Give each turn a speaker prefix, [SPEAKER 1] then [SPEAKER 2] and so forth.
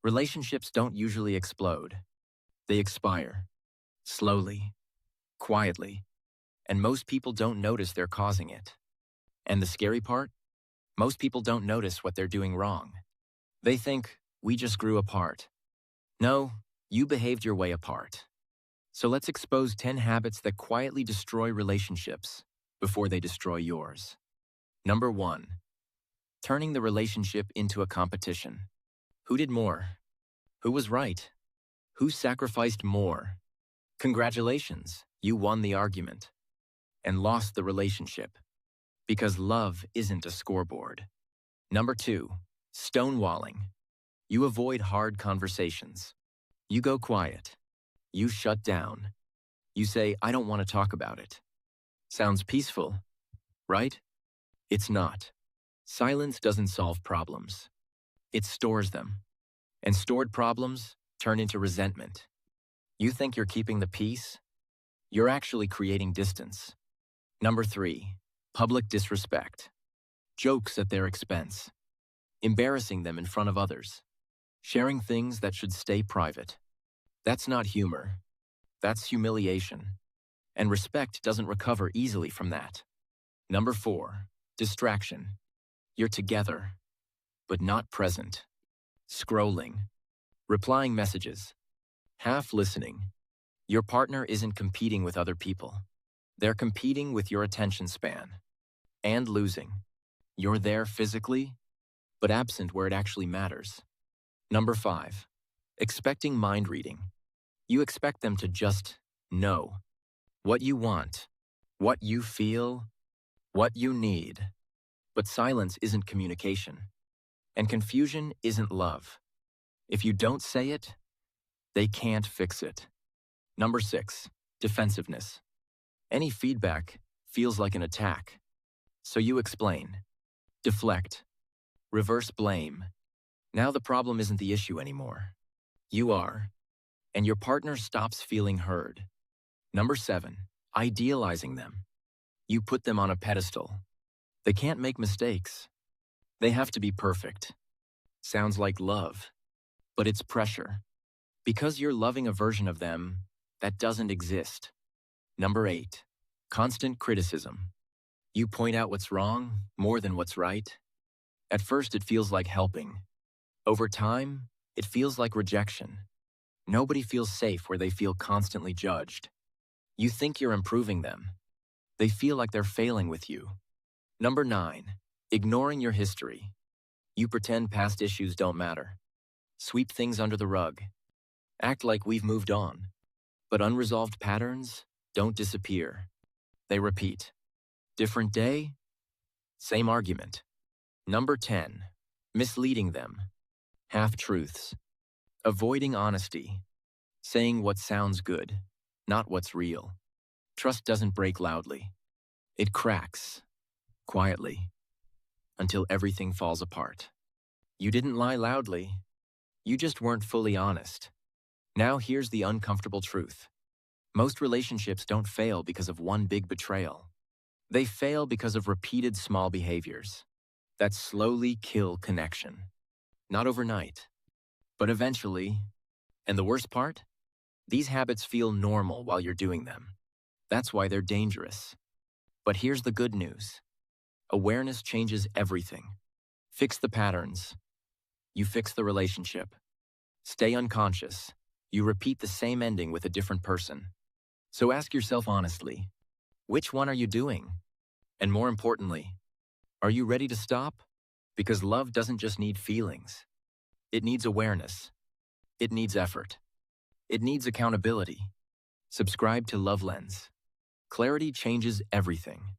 [SPEAKER 1] Relationships don't usually explode. They expire. Slowly. Quietly. And most people don't notice they're causing it. And the scary part? Most people don't notice what they're doing wrong. They think, we just grew apart. No, you behaved your way apart. So let's expose 10 habits that quietly destroy relationships before they destroy yours. Number 1. Turning the relationship into a competition. Who did more? Who was right? Who sacrificed more? Congratulations, you won the argument and lost the relationship because love isn't a scoreboard. Number 2. Stonewalling. You avoid hard conversations. You go quiet. You shut down. You say, I don't want to talk about it. Sounds peaceful, right? It's not. Silence doesn't solve problems. It stores them. And stored problems turn into resentment. You think you're keeping the peace? You're actually creating distance. Number 3. Public disrespect. Jokes at their expense. Embarrassing them in front of others. Sharing things that should stay private. That's not humor. That's humiliation. And respect doesn't recover easily from that. Number 4. Distraction. You're together, but not present. Scrolling. Replying messages. Half listening. Your partner isn't competing with other people. They're competing with your attention span. And losing. You're there physically, but absent where it actually matters. Number 5. Expecting mind reading. You expect them to just know what you want, what you feel, what you need. But silence isn't communication. And confusion isn't love. If you don't say it, they can't fix it. Number 6. Defensiveness. Any feedback feels like an attack. So you explain, deflect, reverse blame. Now the problem isn't the issue anymore. You are. And your partner stops feeling heard. Number 7. Idealizing them. You put them on a pedestal. They can't make mistakes. They have to be perfect. Sounds like love, but it's pressure. Because you're loving a version of them that doesn't exist. Number 8. Constant criticism. You point out what's wrong more than what's right. At first, it feels like helping. Over time, it feels like rejection. Nobody feels safe where they feel constantly judged. You think you're improving them. They feel like they're failing with you. Number 9. Ignoring your history. You pretend past issues don't matter. Sweep things under the rug. Act like we've moved on. But unresolved patterns don't disappear. They repeat. Different day, same argument. Number 10. Misleading them. Half-truths. Avoiding honesty. Saying what sounds good, not what's real. Trust doesn't break loudly. It cracks, quietly, until everything falls apart. You didn't lie loudly. You just weren't fully honest. Now here's the uncomfortable truth. Most relationships don't fail because of one big betrayal. They fail because of repeated small behaviors that slowly kill connection. Not overnight, but eventually. And the worst part? These habits feel normal while you're doing them. That's why they're dangerous. But here's the good news. Awareness changes everything. Fix the patterns. You fix the relationship. Stay unconscious. You repeat the same ending with a different person. So ask yourself honestly, which one are you doing? And more importantly, are you ready to stop? Because love doesn't just need feelings. It needs awareness. It needs effort. It needs accountability. Subscribe to LoveLens. Clarity changes everything.